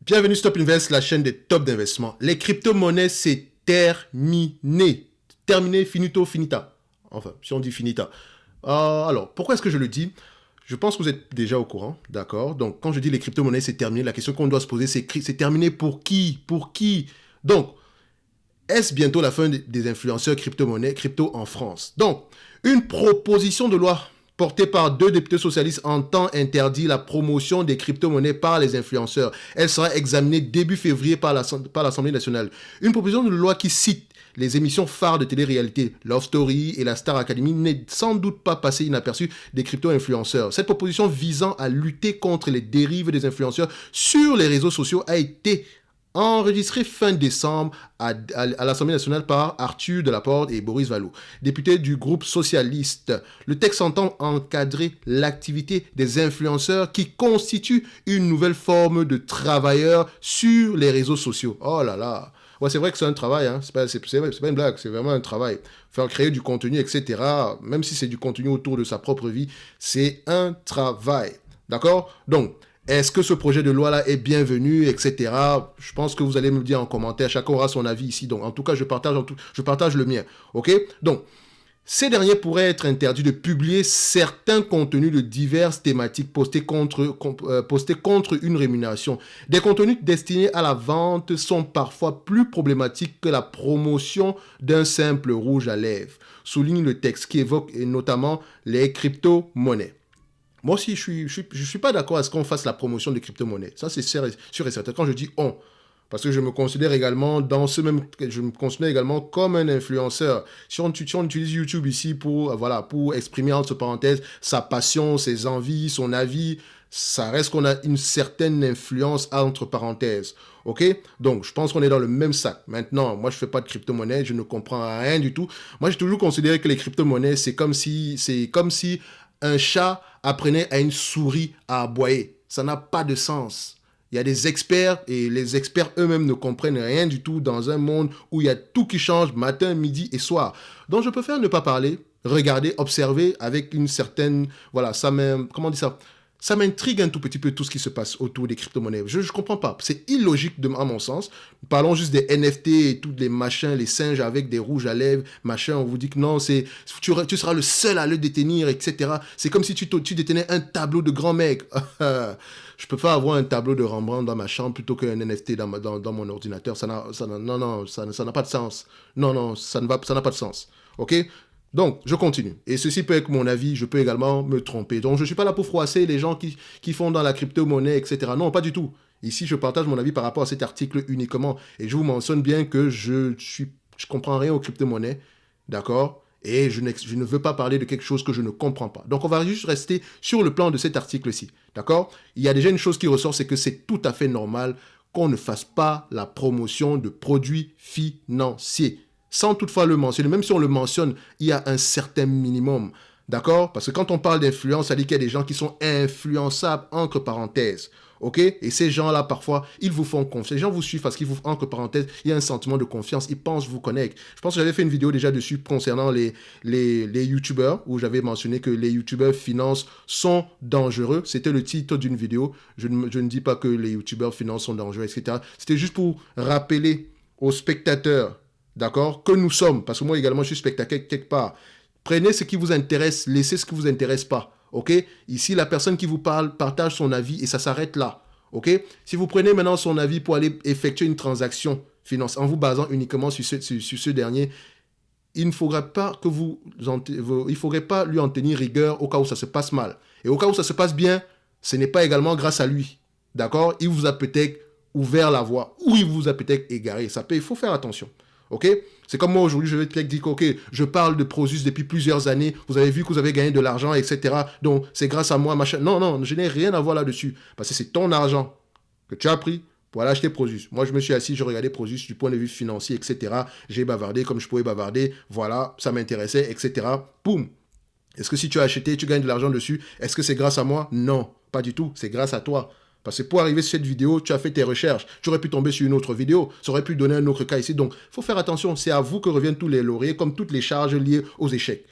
Bienvenue Stop Invest, la chaîne des tops d'investissement. Les crypto-monnaies, c'est terminé. Terminé, finito, finita. Enfin, si on dit finita. Alors, pourquoi est-ce que je le dis? Je pense que vous êtes déjà au courant, d'accord? Donc, quand je dis les crypto-monnaies, c'est terminé. La question qu'on doit se poser, c'est terminé pour qui? Pour qui? Donc, est-ce bientôt la fin des influenceurs crypto-monnaies, crypto en France? Donc, une proposition de loi portée par 2 députés socialistes entend interdire la promotion des crypto-monnaies par les influenceurs. Elle sera examinée début février par l'Assemblée nationale. Une proposition de loi qui cite les émissions phares de télé-réalité, Love Story et la Star Academy, n'est sans doute pas passée inaperçue des crypto-influenceurs. Cette proposition visant à lutter contre les dérives des influenceurs sur les réseaux sociaux a été enregistré fin décembre à l'Assemblée nationale par Arthur Delaporte et Boris Vallaud, députés du groupe socialiste. Le texte entend encadrer l'activité des influenceurs qui constituent une nouvelle forme de travailleurs sur les réseaux sociaux. Oh là là! Ouais, c'est vrai que c'est un travail, hein. C'est pas une blague, c'est vraiment un travail. Faire créer du contenu, etc., même si c'est du contenu autour de sa propre vie, c'est un travail. D'accord? Donc, est-ce que ce projet de loi-là est bienvenu, etc. Je pense que vous allez me le dire en commentaire. Chacun aura son avis ici. Donc, en tout cas, je partage le mien. OK? Donc, ces derniers pourraient être interdits de publier certains contenus de diverses thématiques postés contre une rémunération. Des contenus destinés à la vente sont parfois plus problématiques que la promotion d'un simple rouge à lèvres, souligne le texte qui évoque notamment les crypto-monnaies. Moi aussi, je suis pas d'accord à ce qu'on fasse la promotion des crypto-monnaies. Ça, c'est sûr et certain. Quand je dis on, parce que je me considère également comme un influenceur. Si on utilise YouTube ici pour exprimer entre parenthèses sa passion, ses envies, son avis, ça reste qu'on a une certaine influence entre parenthèses. Ok? Donc, je pense qu'on est dans le même sac. Maintenant, moi, je fais pas de crypto-monnaie, je ne comprends rien du tout. Moi, j'ai toujours considéré que les crypto-monnaies, c'est comme si un chat apprenait à une souris à aboyer. Ça n'a pas de sens. Il y a des experts et les experts eux-mêmes ne comprennent rien du tout dans un monde où il y a tout qui change matin, midi et soir. Donc je préfère ne pas parler, regarder, observer avec une certaine... Voilà, comment on dit ça? Ça m'intrigue un tout petit peu tout ce qui se passe autour des crypto-monnaies. Je ne comprends pas. C'est illogique à mon sens. Parlons juste des NFT et tous les machins, les singes avec des rouges à lèvres, machin. On vous dit que non, tu seras le seul à le détenir, etc. C'est comme si tu détenais un tableau de grand mec. Je peux pas avoir un tableau de Rembrandt dans ma chambre plutôt qu'un NFT dans mon ordinateur. Ça n'a pas de sens. Non, ça n'a pas de sens. OK? Donc, je continue. Et ceci peut être mon avis, je peux également me tromper. Donc, je ne suis pas là pour froisser les gens qui font dans la crypto-monnaie, etc. Non, pas du tout. Ici, je partage mon avis par rapport à cet article uniquement. Et je vous mentionne bien que je comprends rien aux crypto-monnaies, d'accord? Et je ne veux pas parler de quelque chose que je ne comprends pas. Donc, on va juste rester sur le plan de cet article-ci, d'accord? Il y a déjà une chose qui ressort, c'est que c'est tout à fait normal qu'on ne fasse pas la promotion de produits financiers, sans toutefois le mentionner. Même si on le mentionne, il y a un certain minimum. D'accord? Parce que quand on parle d'influence, ça dit qu'il y a des gens qui sont influençables, entre parenthèses. OK? Et ces gens-là, parfois, ils vous font confiance. Les gens vous suivent parce qu'ils vous, entre parenthèses, il y a un sentiment de confiance. Ils pensent vous connaître. Je pense que j'avais fait une vidéo déjà dessus concernant les YouTubeurs, où j'avais mentionné que les YouTubeurs finance sont dangereux. C'était le titre d'une vidéo. Je ne dis pas que les YouTubeurs finance sont dangereux, etc. C'était juste pour rappeler aux spectateurs, d'accord, que nous sommes, parce que moi également je suis spectateur quelque part. Prenez ce qui vous intéresse, laissez ce qui vous intéresse pas, ok? Ici, la personne qui vous parle partage son avis et ça s'arrête là, ok? Si vous prenez maintenant son avis pour aller effectuer une transaction financière en vous basant uniquement sur ce dernier, il ne faudrait pas lui en tenir rigueur au cas où ça se passe mal. Et au cas où ça se passe bien, ce n'est pas également grâce à lui, d'accord? Il vous a peut-être ouvert la voie ou il vous a peut-être égaré. Il faut faire attention. Ok? C'est comme moi aujourd'hui, je vais te dire que ok, je parle de Prosus depuis plusieurs années, vous avez vu que vous avez gagné de l'argent, etc. Donc c'est grâce à moi, machin. Non, je n'ai rien à voir là-dessus. Parce que c'est ton argent que tu as pris pour aller acheter Prosus. Moi, je me suis assis, je regardais Prosus du point de vue financier, etc. J'ai bavardé comme je pouvais bavarder. Voilà, ça m'intéressait, etc. Boum! Est-ce que si tu as acheté, tu gagnes de l'argent dessus, est-ce que c'est grâce à moi? Non, pas du tout. C'est grâce à toi. Parce que pour arriver sur cette vidéo, tu as fait tes recherches. Tu aurais pu tomber sur une autre vidéo. Ça aurait pu donner un autre cas ici. Donc, il faut faire attention. C'est à vous que reviennent tous les lauriers, comme toutes les charges liées aux échecs.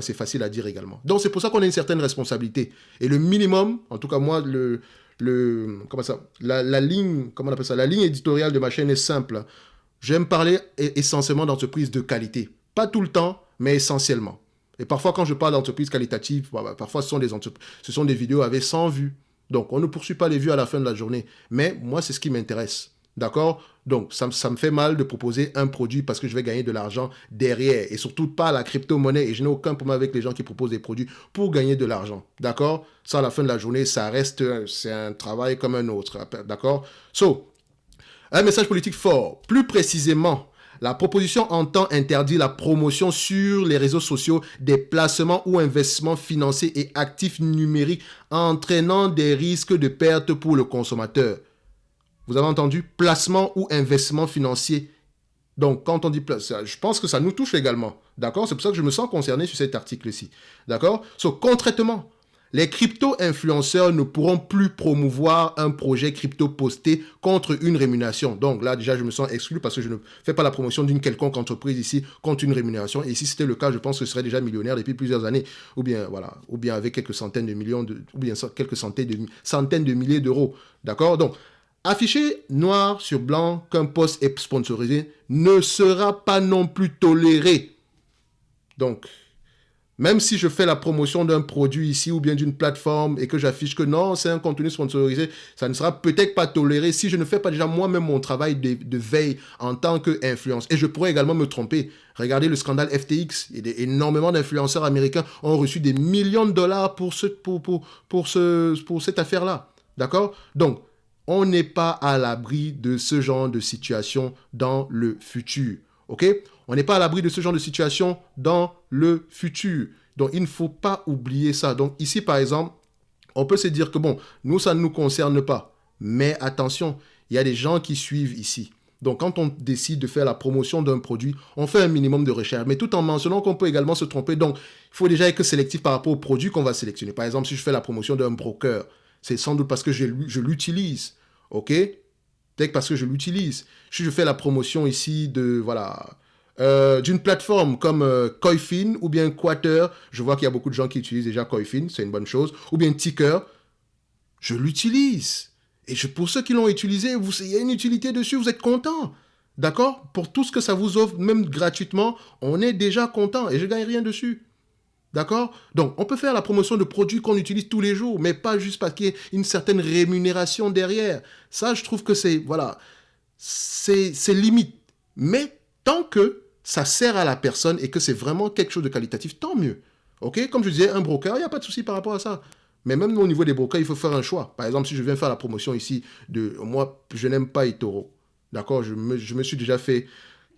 C'est facile à dire également. Donc, c'est pour ça qu'on a une certaine responsabilité. Et le minimum, en tout cas moi, comment ça, la ligne, comment on appelle ça, la ligne éditoriale de ma chaîne est simple. J'aime parler essentiellement d'entreprises de qualité. Pas tout le temps, mais essentiellement. Et parfois, quand je parle d'entreprises qualitatives, parfois ce sont des vidéos avec 100 vues. Donc, on ne poursuit pas les vues à la fin de la journée. Mais moi, c'est ce qui m'intéresse. D'accord? Donc, ça me fait mal de proposer un produit parce que je vais gagner de l'argent derrière. Et surtout pas la crypto-monnaie. Et je n'ai aucun problème avec les gens qui proposent des produits pour gagner de l'argent. D'accord? Ça, à la fin de la journée, ça reste, c'est un travail comme un autre. D'accord? So, un message politique fort. Plus précisément, la proposition entend interdire la promotion sur les réseaux sociaux des placements ou investissements financiers et actifs numériques entraînant des risques de perte pour le consommateur. Vous avez entendu? Placement ou investissement financier. Donc, quand on dit placement, je pense que ça nous touche également. D'accord? C'est pour ça que je me sens concerné sur cet article-ci. D'accord? So, concrètement, les crypto-influenceurs ne pourront plus promouvoir un projet crypto posté contre une rémunération. Donc là, déjà, je me sens exclu parce que je ne fais pas la promotion d'une quelconque entreprise ici contre une rémunération. Et si c'était le cas, je pense que je serais déjà millionnaire depuis plusieurs années. Ou bien, voilà, ou bien avec quelques centaines de millions, ou bien quelques centaines de milliers d'euros. D'accord? Donc, afficher noir sur blanc qu'un post est sponsorisé ne sera pas non plus toléré. Donc, même si je fais la promotion d'un produit ici ou bien d'une plateforme et que j'affiche que non, c'est un contenu sponsorisé, ça ne sera peut-être pas toléré si je ne fais pas déjà moi-même mon travail de veille en tant qu'influence. Et je pourrais également me tromper. Regardez le scandale FTX. Énormément d'influenceurs américains ont reçu des millions de dollars pour cette affaire-là. D'accord? Donc, on n'est pas à l'abri de ce genre de situation dans le futur. OK? On n'est pas à l'abri de ce genre de situation dans le futur. Donc, il ne faut pas oublier ça. Donc, ici, par exemple, on peut se dire que, bon, nous, ça ne nous concerne pas. Mais attention, il y a des gens qui suivent ici. Donc, quand on décide de faire la promotion d'un produit, on fait un minimum de recherche, mais tout en mentionnant qu'on peut également se tromper. Donc, il faut déjà être sélectif par rapport au produit qu'on va sélectionner. Par exemple, si je fais la promotion d'un broker, c'est sans doute parce que je l'utilise. OK? Peut-être parce que je l'utilise. Si je fais la promotion ici de, voilà, d'une plateforme comme Coifin ou bien Quater, je vois qu'il y a beaucoup de gens qui utilisent déjà Coifin, c'est une bonne chose, ou bien Ticker, je l'utilise. Et pour ceux qui l'ont utilisé, il y a une utilité dessus, vous êtes content. D'accord? Pour tout ce que ça vous offre, même gratuitement, on est déjà content et je ne gagne rien dessus. D'accord? Donc, on peut faire la promotion de produits qu'on utilise tous les jours, mais pas juste parce qu'il y a une certaine rémunération derrière. Ça, je trouve que c'est limite. Mais tant que ça sert à la personne et que c'est vraiment quelque chose de qualitatif, tant mieux. OK? Comme je disais, un broker, il n'y a pas de souci par rapport à ça. Mais même au niveau des brokers, il faut faire un choix. Par exemple, si je viens faire la promotion ici de... Moi, je n'aime pas eToro. D'accord? Je me suis déjà fait...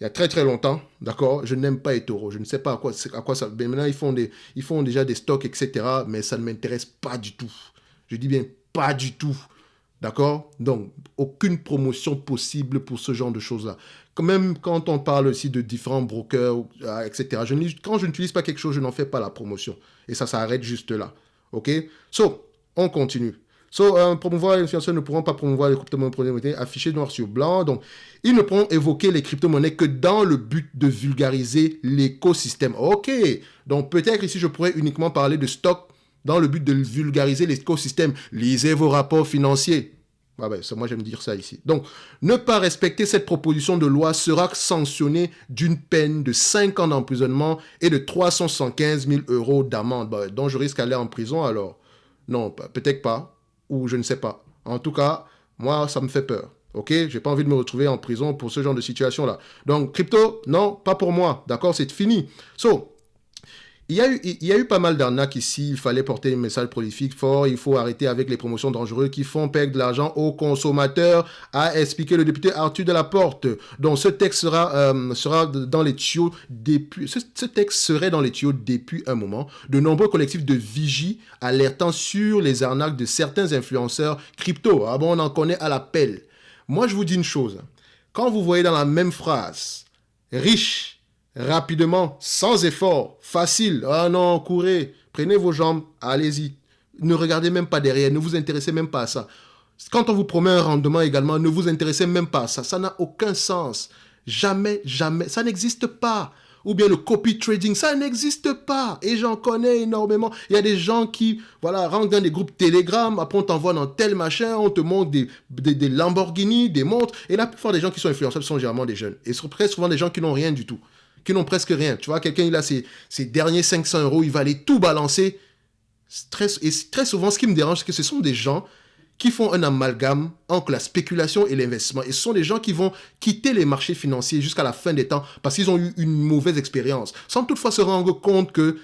Il y a très très longtemps, d'accord, je n'aime pas eToro. Je ne sais pas à quoi ça... Mais maintenant, ils font déjà des stocks, etc. Mais ça ne m'intéresse pas du tout. Je dis bien pas du tout. D'accord? Donc, aucune promotion possible pour ce genre de choses-là. Même quand on parle aussi de différents brokers, etc. Quand je n'utilise pas quelque chose, je n'en fais pas la promotion. Et ça s'arrête juste là. OK? So, on continue. So, promouvoir les influenceurs ne pourront pas promouvoir les crypto-monnaies affichées noir sur blanc. Donc, ils ne pourront évoquer les crypto-monnaies que dans le but de vulgariser l'écosystème. OK. Donc, peut-être ici, je pourrais uniquement parler de stock dans le but de vulgariser l'écosystème. Lisez vos rapports financiers. Ah ben, moi, j'aime dire ça ici. Donc, ne pas respecter cette proposition de loi sera sanctionné d'une peine de 5 ans d'emprisonnement et de 375 000 € d'amende. Ben, donc, je risque d'aller en prison alors. Non, peut-être pas. Ou je ne sais pas. En tout cas, moi, ça me fait peur. OK? J'ai pas envie de me retrouver en prison pour ce genre de situation-là. Donc, crypto, non, pas pour moi. D'accord? C'est fini. So, il y a eu pas mal d'arnaques ici. Il fallait porter un message prolifique fort. Il faut arrêter avec les promotions dangereuses qui font perdre de l'argent aux consommateurs, a expliqué le député Arthur Delaporte. Donc, ce texte sera dans les tuyaux depuis... Ce texte serait dans les tuyaux depuis un moment. De nombreux collectifs de vigie alertant sur les arnaques de certains influenceurs crypto. Ah bon, on en connaît à l'appel. Moi, je vous dis une chose. Quand vous voyez dans la même phrase « riche », rapidement, sans effort, facile. Ah non, courez, prenez vos jambes, allez-y. Ne regardez même pas derrière, ne vous intéressez même pas à ça. Quand on vous promet un rendement également, ne vous intéressez même pas à ça. Ça n'a aucun sens. Jamais, jamais. Ça n'existe pas. ou bien le copy trading, ça n'existe pas. Et j'en connais énormément. Il y a des gens qui, voilà, rentrent dans des groupes Telegram, après on t'envoie dans tel machin, on te montre des Lamborghini, des montres. Et la plupart des gens qui sont influençables sont généralement des jeunes. Et très souvent des gens qui n'ont rien du tout, qui n'ont presque rien. Tu vois, quelqu'un, il a ses derniers 500 €, il va aller tout balancer. Et très souvent, ce qui me dérange, c'est que ce sont des gens qui font un amalgame entre la spéculation et l'investissement. Et ce sont des gens qui vont quitter les marchés financiers jusqu'à la fin des temps parce qu'ils ont eu une mauvaise expérience, sans toutefois se rendre compte que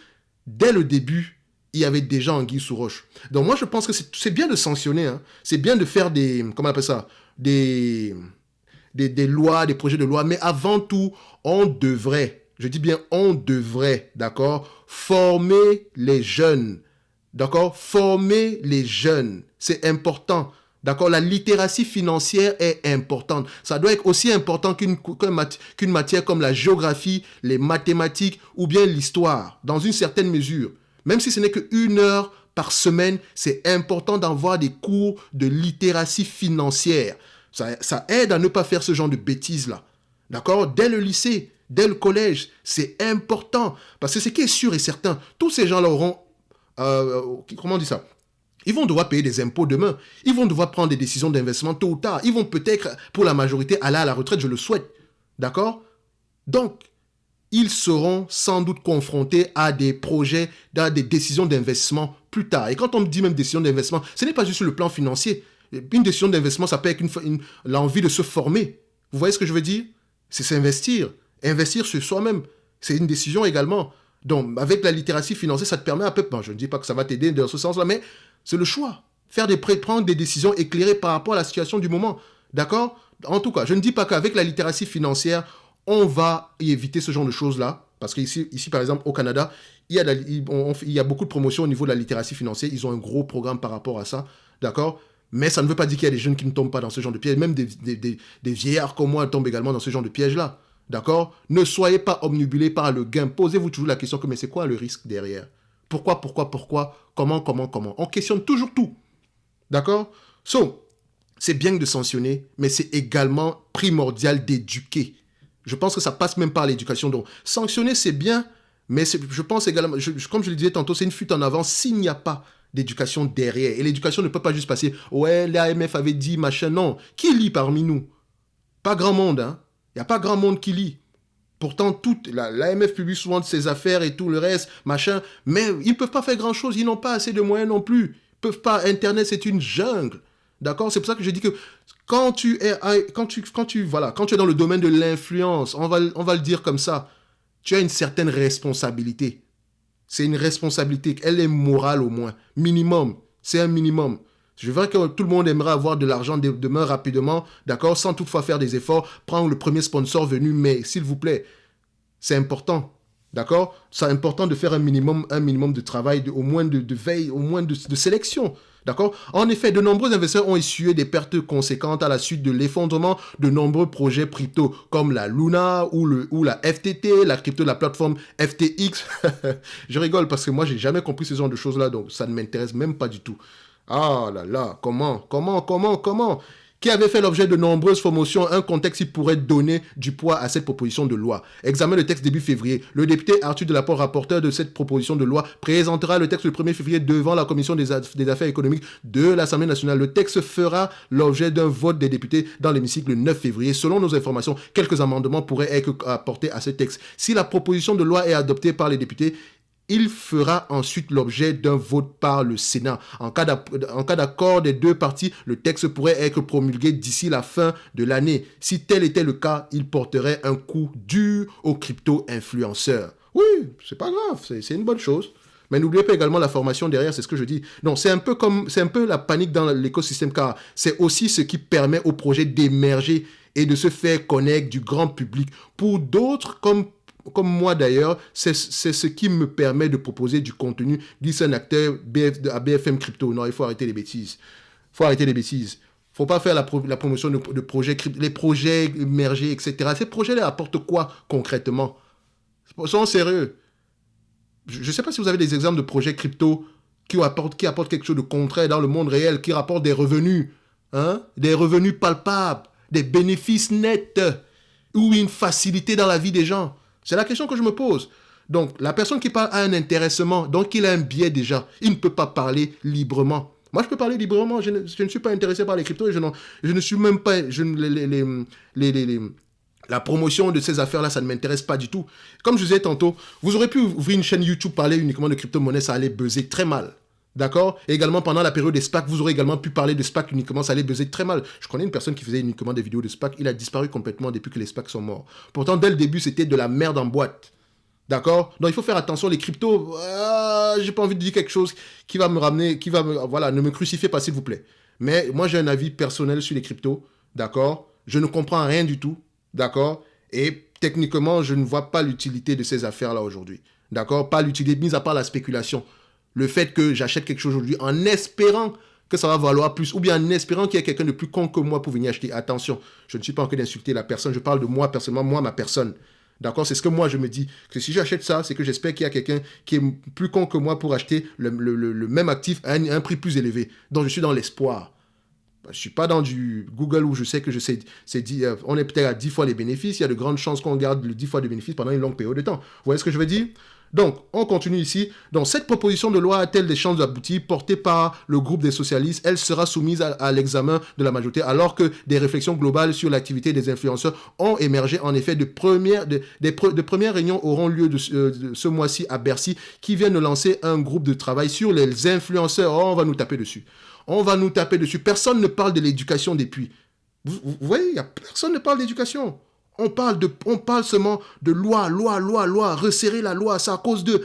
dès le début, il y avait déjà anguille sous roche. Donc moi, je pense que c'est bien de sanctionner, hein. C'est bien de faire comment on appelle ça, des lois, des projets de loi, mais avant tout, on devrait, je dis bien on devrait, d'accord, former les jeunes. D'accord? Former les jeunes, c'est important. D'accord? La littératie financière est importante. Ça doit être aussi important qu'une matière comme la géographie, les mathématiques ou bien l'histoire, dans une certaine mesure. Même si ce n'est qu'1 heure par semaine, c'est important d'avoir des cours de littératie financière. Ça aide à ne pas faire ce genre de bêtises-là. D'accord? Dès le lycée, dès le collège, c'est important. Parce que ce qui est sûr et certain, tous ces gens-là auront comment on dit ça? Ils vont devoir payer des impôts demain. Ils vont devoir prendre des décisions d'investissement tôt ou tard. Ils vont peut-être, pour la majorité, aller à la retraite, je le souhaite. D'accord? Donc, ils seront sans doute confrontés à des projets, à des décisions d'investissement plus tard. Et quand on dit même décision d'investissement, ce n'est pas juste sur le plan financier. Une décision d'investissement, ça peut être l'envie de se former. Vous voyez ce que je veux dire? C'est s'investir. Investir sur soi-même. C'est une décision également. Donc, avec la littératie financière, ça te permet un peu, bon, je ne dis pas que ça va t'aider dans ce sens-là, mais c'est le choix. Prendre des décisions éclairées par rapport à la situation du moment. D'accord? En tout cas, je ne dis pas qu'avec la littératie financière, on va y éviter ce genre de choses-là. Parce qu'ici, par exemple, au Canada, il y a beaucoup de promotions au niveau de la littératie financière. Ils ont un gros programme par rapport à ça. D'accord? Mais ça ne veut pas dire qu'il y a des jeunes qui ne tombent pas dans ce genre de piège. Même des vieillards comme moi tombent également dans ce genre de piège-là. D'accord? Ne soyez pas omnibulés par le gain. Posez-vous toujours la question que, mais c'est quoi le risque derrière? Pourquoi? Comment? On questionne toujours tout. D'accord? C'est bien de sanctionner, mais c'est également primordial d'éduquer. Je pense que ça passe même par l'éducation. Donc, sanctionner, c'est bien, mais je pense également, comme je le disais tantôt, c'est une fuite en avant s'il n'y a pas d'éducation derrière. Et l'éducation ne peut pas juste passer, ouais, l'AMF avait dit, machin. Non. Qui lit parmi nous? Pas grand monde, hein? Il n'y a pas grand monde qui lit. Pourtant, l'AMF publie souvent de ses affaires et tout le reste, machin, mais ils ne peuvent pas faire grand-chose, ils n'ont pas assez de moyens non plus. Ils peuvent pas, Internet, c'est une jungle. D'accord? C'est pour ça que je dis que quand tu es dans le domaine de l'influence, on va le dire comme ça, tu as une certaine responsabilité. C'est une responsabilité, elle est morale au moins, minimum, c'est un minimum. Je veux que tout le monde aimerait avoir de l'argent demain rapidement, d'accord, sans toutefois faire des efforts, prendre le premier sponsor venu, mais s'il vous plaît, c'est important, d'accord? C'est important de faire un minimum de travail, au moins de veille, au moins de sélection, d'accord? En effet, de nombreux investisseurs ont essuyé des pertes conséquentes à la suite de l'effondrement de nombreux projets crypto, comme la Luna ou la FTT, la crypto de la plateforme FTX. Je rigole parce que moi, j'ai jamais compris ce genre de choses-là, donc ça ne m'intéresse même pas du tout. Ah là là, comment? Qui avait fait l'objet de nombreuses promotions, un contexte qui pourrait donner du poids à cette proposition de loi. Examen le texte début février. Le député Arthur Delaporte, rapporteur de cette proposition de loi, présentera le texte le 1er février devant la commission des affaires économiques de l'Assemblée nationale. Le texte fera l'objet d'un vote des députés dans l'hémicycle le 9 février. Selon nos informations, quelques amendements pourraient être apportés à ce texte. Si la proposition de loi est adoptée par les députés, il fera ensuite l'objet d'un vote par le Sénat. En cas d'accord des deux parties, le texte pourrait être promulgué d'ici la fin de l'année. Si tel était le cas, il porterait un coup dur aux crypto-influenceurs. Oui, c'est pas grave, c'est une bonne chose. Mais n'oubliez pas également la formation derrière, c'est ce que je dis. Non, c'est un peu la panique dans l'écosystème, car c'est aussi ce qui permet au projet d'émerger et de se faire connaître du grand public. Pour d'autres, comme moi d'ailleurs, c'est ce qui me permet de proposer du contenu, dit un acteur à BFM Crypto. Non, il faut arrêter les bêtises. Faut pas faire la promotion de projets, les projets émergés, etc. Ces projets-là apportent quoi concrètement? Soyons sérieux. Je ne sais pas si vous avez des exemples de projets crypto qui apportent quelque chose de concret dans le monde réel, qui rapportent des revenus, hein? Des revenus palpables, des bénéfices nets, ou une facilité dans la vie des gens. C'est la question que je me pose. Donc, la personne qui parle a un intéressement, donc il a un biais déjà. Il ne peut pas parler librement. Moi, je peux parler librement. Je ne suis pas intéressé par les cryptos et je ne suis même pas... La promotion de ces affaires-là, ça ne m'intéresse pas du tout. Comme je vous disais tantôt, vous aurez pu ouvrir une chaîne YouTube, parler uniquement de crypto-monnaie, ça allait buzzer très mal. D'accord? Et également, pendant la période des SPAC, vous aurez également pu parler de SPAC uniquement, ça allait buzzer très mal. Je connais une personne qui faisait uniquement des vidéos de SPAC, il a disparu complètement depuis que les SPAC sont morts. Pourtant, dès le début, c'était de la merde en boîte. D'accord? Donc, il faut faire attention, les cryptos, j'ai pas envie de dire quelque chose qui va me ramener, voilà, ne me crucifiez pas, s'il vous plaît. Mais moi, j'ai un avis personnel sur les cryptos, d'accord? Je ne comprends rien du tout, d'accord? Et techniquement, je ne vois pas l'utilité de ces affaires-là aujourd'hui, d'accord? Pas l'utilité, mis à part la spéculation. Le fait que j'achète quelque chose aujourd'hui en espérant que ça va valoir plus, ou bien en espérant qu'il y ait quelqu'un de plus con que moi pour venir acheter. Attention, je ne suis pas en train d'insulter la personne, je parle de moi personnellement, moi, ma personne. D'accord? C'est ce que moi je me dis. Que si j'achète ça, c'est que j'espère qu'il y a quelqu'un qui est plus con que moi pour acheter le même actif à un prix plus élevé. Donc je suis dans l'espoir. Je ne suis pas dans du Google où je sais que on est peut-être à 10 fois les bénéfices. Il y a de grandes chances qu'on garde le 10 fois de bénéfices pendant une longue période de temps. Vous voyez ce que je veux dire? Donc, on continue ici. Donc, cette proposition de loi a-t-elle des chances d'aboutir, portée par le groupe des socialistes? Elle sera soumise à l'examen de la majorité, alors que des réflexions globales sur l'activité des influenceurs ont émergé. En effet, de premières réunions auront lieu de ce mois-ci à Bercy, qui vient de lancer un groupe de travail sur les influenceurs. Oh, on va nous taper dessus. On va nous taper dessus. Personne ne parle de l'éducation depuis. Vous voyez, personne ne parle d'éducation. On parle seulement de loi, resserrer la loi, c'est à cause de...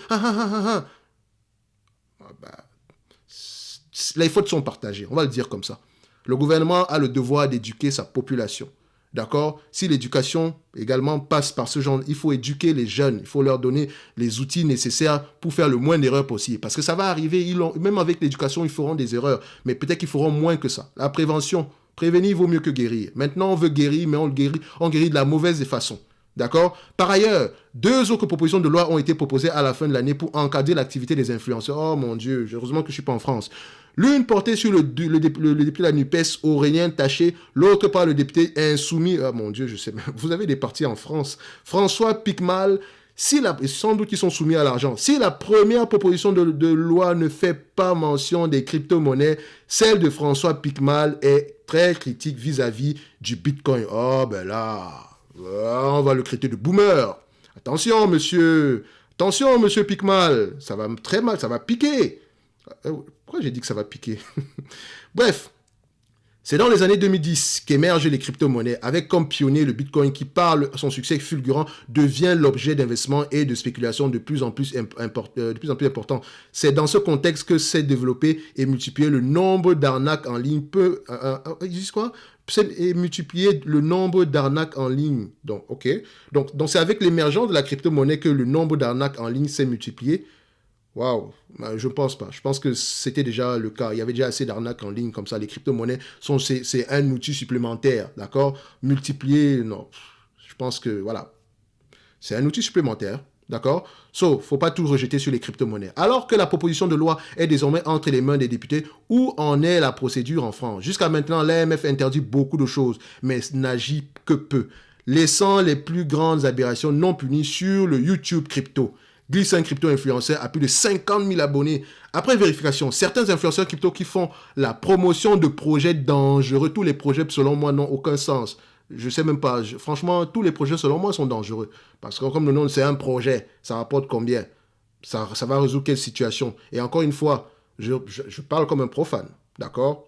Les fautes sont partagées, on va le dire comme ça. Le gouvernement a le devoir d'éduquer sa population, d'accord? Si l'éducation également passe par ce genre, il faut éduquer les jeunes, il faut leur donner les outils nécessaires pour faire le moins d'erreurs possible. Parce que ça va arriver, même avec l'éducation, ils feront des erreurs, mais peut-être qu'ils feront moins que ça. La prévention... Prévenir vaut mieux que guérir. Maintenant, on veut guérir, mais on guérit de la mauvaise façon. D'accord? Par ailleurs, 2 autres propositions de loi ont été proposées à la fin de l'année pour encadrer l'activité des influenceurs. Oh mon Dieu, heureusement que je ne suis pas en France. L'une portée sur le député de la NUPES, Aurélien Taché, l'autre par le député insoumis. Oh mon Dieu, je sais, vous avez des partis en France. François Picmal. Sans doute qu'ils sont soumis à l'argent. Si la première proposition de loi ne fait pas mention des crypto-monnaies, celle de François Picmal est très critique vis-à-vis du Bitcoin. Oh, ben là, on va le traiter de boomer. Attention, monsieur Picmal. Ça va très mal, ça va piquer. Pourquoi j'ai dit que ça va piquer? Bref. C'est dans les années 2010 qu'émergent les crypto-monnaies, avec comme pionnier le Bitcoin qui, par son succès fulgurant, devient l'objet d'investissement et de spéculation de plus en plus important. C'est dans ce contexte que s'est développé et multiplié le nombre d'arnaques en ligne. Et multiplier le nombre d'arnaques en ligne. Donc, ok. Donc c'est avec l'émergence de la crypto-monnaie que le nombre d'arnaques en ligne s'est multiplié. Waouh, je ne pense pas. Je pense que c'était déjà le cas. Il y avait déjà assez d'arnaques en ligne comme ça. Les crypto-monnaies, c'est un outil supplémentaire, d'accord? Multiplier, non. Je pense que, voilà, c'est un outil supplémentaire, d'accord? Il ne faut pas tout rejeter sur les crypto-monnaies. Alors que la proposition de loi est désormais entre les mains des députés, où en est la procédure en France? Jusqu'à maintenant, l'AMF interdit beaucoup de choses, mais n'agit que peu, laissant les plus grandes aberrations non punies sur le YouTube crypto. Glisse un crypto-influenceur à plus de 50 000 abonnés. Après vérification, certains influenceurs crypto qui font la promotion de projets dangereux, tous les projets selon moi n'ont aucun sens. Je sais même pas, franchement, tous les projets selon moi sont dangereux. Parce que comme le nom, c'est un projet, ça rapporte combien? Ça va résoudre quelle situation? Et encore une fois, je parle comme un profane, d'accord?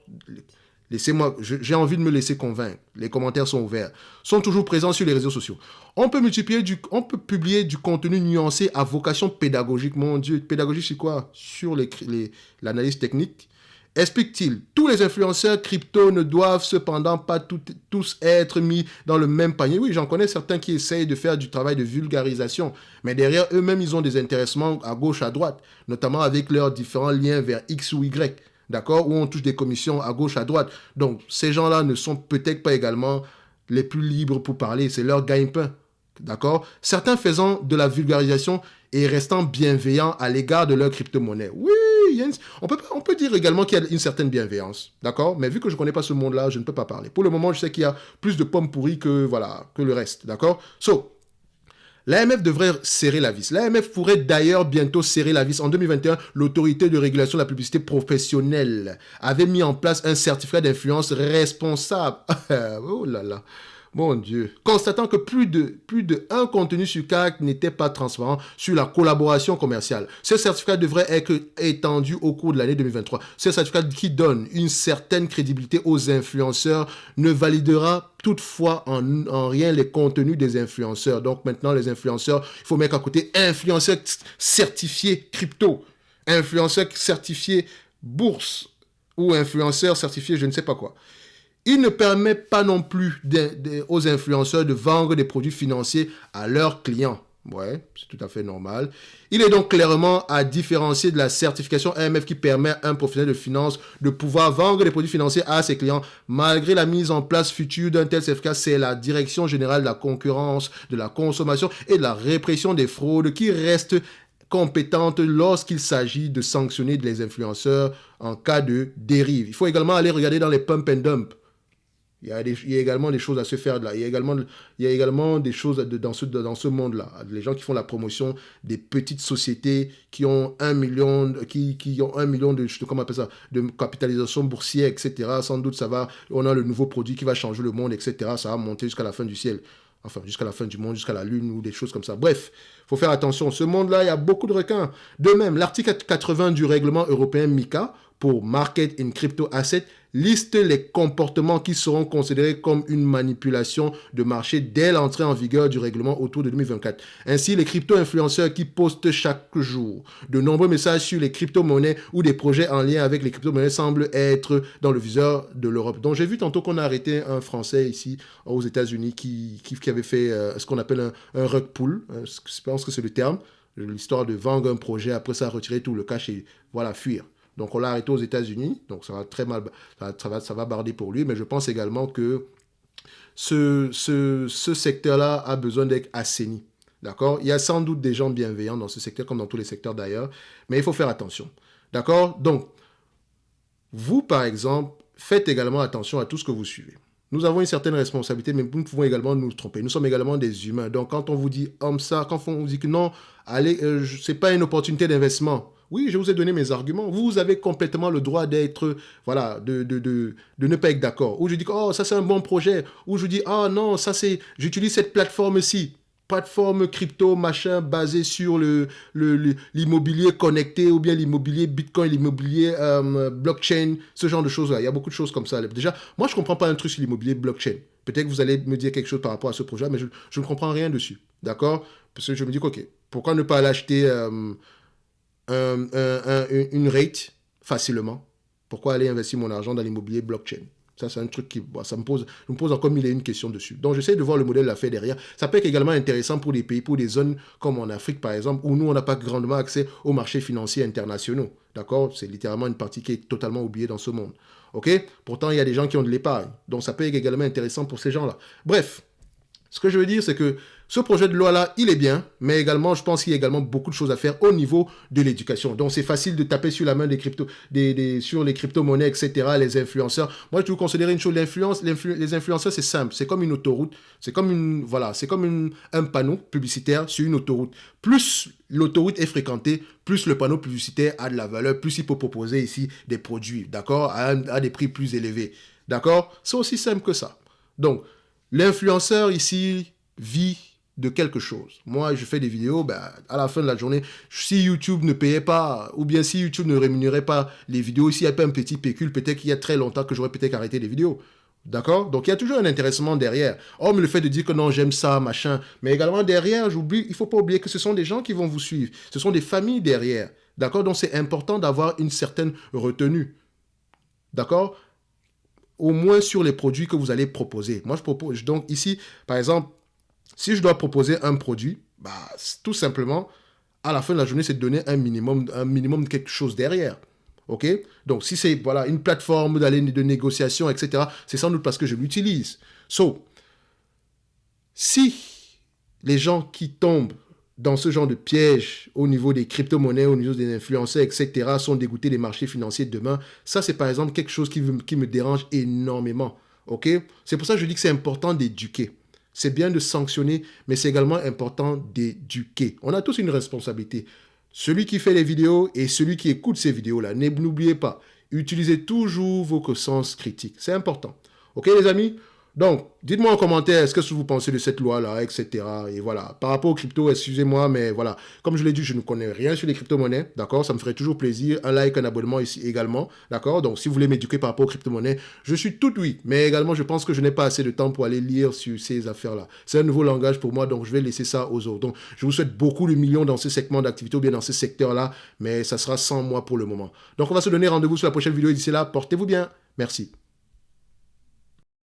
Laissez-moi, j'ai envie de me laisser convaincre. Les commentaires sont ouverts. Sont toujours présents sur les réseaux sociaux. On peut publier du contenu nuancé à vocation pédagogique. Mon Dieu, pédagogique c'est quoi? Sur l'analyse technique. Explique-t-il, tous les influenceurs crypto ne doivent cependant pas tous être mis dans le même panier. Oui, j'en connais certains qui essayent de faire du travail de vulgarisation. Mais derrière eux-mêmes, ils ont des intéressements à gauche, à droite. Notamment avec leurs différents liens vers X ou Y. D'accord? Où on touche des commissions à gauche, à droite. Donc, ces gens-là ne sont peut-être pas également les plus libres pour parler. C'est leur gagne-pain. D'accord? Certains faisant de la vulgarisation et restant bienveillants à l'égard de leur crypto-monnaie. Oui, on peut dire également qu'il y a une certaine bienveillance. D'accord? Mais vu que je ne connais pas ce monde-là, je ne peux pas parler. Pour le moment, je sais qu'il y a plus de pommes pourries que le reste. D'accord? L'AMF devrait serrer la vis. L'AMF pourrait d'ailleurs bientôt serrer la vis. En 2021, l'autorité de régulation de la publicité professionnelle avait mis en place un certificat d'influence responsable. Oh là là. Mon Dieu. Constatant que plus de un contenu sur 4 n'était pas transparent sur la collaboration commerciale. Ce certificat devrait être étendu au cours de l'année 2023. Ce certificat qui donne une certaine crédibilité aux influenceurs ne validera toutefois en rien les contenus des influenceurs. Donc maintenant, les influenceurs, il faut mettre à côté influenceurs certifiés crypto, influenceurs certifiés bourse ou influenceurs certifiés je ne sais pas quoi. Il ne permet pas non plus aux influenceurs de vendre des produits financiers à leurs clients. Ouais, c'est tout à fait normal. Il est donc clairement à différencier de la certification AMF qui permet à un professionnel de finance de pouvoir vendre des produits financiers à ses clients. Malgré la mise en place future d'un tel certificat, c'est la Direction générale de la concurrence, de la consommation et de la répression des fraudes qui reste compétente lorsqu'il s'agit de sanctionner les influenceurs en cas de dérive. Il faut également aller regarder dans les pump and dump. Il y a également des choses à se faire là. Il y a également des choses dans ce monde-là. Les gens qui font la promotion des petites sociétés qui ont 1 million, qui ont 1 million comment on appelle ça, de capitalisation boursière, etc. Sans doute, on a le nouveau produit qui va changer le monde, etc. Ça va monter jusqu'à la fin du ciel. Enfin, jusqu'à la fin du monde, jusqu'à la lune ou des choses comme ça. Bref, il faut faire attention. Ce monde-là, il y a beaucoup de requins. De même, l'article 80 du règlement européen MiCA pour Market in Crypto Asset liste les comportements qui seront considérés comme une manipulation de marché dès l'entrée en vigueur du règlement autour de 2024. Ainsi, les crypto-influenceurs qui postent chaque jour de nombreux messages sur les crypto-monnaies ou des projets en lien avec les crypto-monnaies semblent être dans le viseur de l'Europe. Donc, j'ai vu tantôt qu'on a arrêté un Français ici aux États-Unis qui avait fait ce qu'on appelle un rug pull. Je pense que c'est le terme. L'histoire de vendre un projet, après ça, retirer tout le cash et voilà, fuir. Donc, on l'a arrêté aux États-Unis. Donc, ça va très mal, ça va barder pour lui. Mais je pense également que ce secteur-là a besoin d'être assaini. D'accord? Il y a sans doute des gens bienveillants dans ce secteur, comme dans tous les secteurs d'ailleurs. Mais il faut faire attention. D'accord? Donc, vous, par exemple, faites également attention à tout ce que vous suivez. Nous avons une certaine responsabilité, mais nous pouvons également nous tromper. Nous sommes également des humains. Donc, quand on vous dit ça, quand on vous dit que non, allez, ce n'est pas une opportunité d'investissement. Oui, je vous ai donné mes arguments. Vous avez complètement le droit d'être, voilà, de ne pas être d'accord. Ou je dis, oh, ça c'est un bon projet. Ou je dis, ah non, j'utilise cette plateforme-ci. Plateforme crypto, machin, basée sur l'immobilier connecté, ou bien l'immobilier Bitcoin, l'immobilier blockchain, ce genre de choses-là. Il y a beaucoup de choses comme ça. Déjà, moi, je ne comprends pas un truc sur l'immobilier blockchain. Peut-être que vous allez me dire quelque chose par rapport à ce projet, mais je ne comprends rien dessus. D'accord? Parce que je me dis, OK, pourquoi ne pas aller acheter une rate facilement? Pourquoi aller investir mon argent dans l'immobilier blockchain? Ça, c'est un truc qui je me pose encore mille et une questions dessus. Donc, j'essaie de voir le modèle d'affaires derrière. Ça peut être également intéressant pour des pays, pour des zones comme en Afrique, par exemple, où nous, on n'a pas grandement accès aux marchés financiers internationaux. D'accord? C'est littéralement une partie qui est totalement oubliée dans ce monde. OK? Pourtant, il y a des gens qui ont de l'épargne. Donc, ça peut être également intéressant pour ces gens-là. Bref, ce que je veux dire, c'est que ce projet de loi-là, il est bien, mais également, je pense qu'il y a également beaucoup de choses à faire au niveau de l'éducation. Donc, c'est facile de taper sur la main sur les crypto-monnaies, etc., les influenceurs. Moi, je veux considérer une chose, les influenceurs, c'est simple. C'est comme une autoroute. C'est comme un panneau publicitaire sur une autoroute. Plus l'autoroute est fréquentée, plus le panneau publicitaire a de la valeur, plus il peut proposer ici des produits, d'accord, à des prix plus élevés. D'accord? C'est aussi simple que ça. Donc, l'influenceur ici vit de quelque chose. Moi, je fais des vidéos, à la fin de la journée, si YouTube ne payait pas, ou bien si YouTube ne rémunérait pas les vidéos, s'il n'y a pas un petit pécule, peut-être qu'il y a très longtemps que j'aurais peut-être arrêté les vidéos. D'accord? Donc, il y a toujours un intéressement derrière. Mais le fait de dire que non, j'aime ça, machin, mais également derrière, il ne faut pas oublier que ce sont des gens qui vont vous suivre. Ce sont des familles derrière. D'accord? Donc, c'est important d'avoir une certaine retenue. D'accord? Au moins sur les produits que vous allez proposer. Moi, je propose, donc ici, par exemple, si je dois proposer un produit, tout simplement, à la fin de la journée, c'est de donner un minimum de quelque chose derrière. OK? Donc, si c'est une plateforme de négociation, etc., c'est sans doute parce que je l'utilise. Si les gens qui tombent dans ce genre de piège au niveau des crypto-monnaies, au niveau des influenceurs, etc., sont dégoûtés des marchés financiers demain, ça, c'est par exemple quelque chose qui me dérange énormément. OK? C'est pour ça que je dis que c'est important d'éduquer. c'est bien de sanctionner, mais c'est également important d'éduquer. On a tous une responsabilité. Celui qui fait les vidéos et celui qui écoute ces vidéos-là, n'oubliez pas, utilisez toujours vos sens critiques. C'est important. Ok les amis? Donc, dites-moi en commentaire ce que vous pensez de cette loi-là, etc. Et voilà, par rapport aux cryptos, excusez-moi, mais voilà, comme je l'ai dit, je ne connais rien sur les crypto-monnaies, d'accord? Ça me ferait toujours plaisir. Un like, un abonnement ici également, d'accord? Donc, si vous voulez m'éduquer par rapport aux crypto-monnaies, je suis tout oui, mais également, je pense que je n'ai pas assez de temps pour aller lire sur ces affaires-là. C'est un nouveau langage pour moi, donc je vais laisser ça aux autres. Donc, je vous souhaite beaucoup de millions dans ce segment d'activité ou bien dans ce secteur-là, mais ça sera sans moi pour le moment. Donc, on va se donner rendez-vous sur la prochaine vidéo. D'ici là, portez-vous bien. Merci.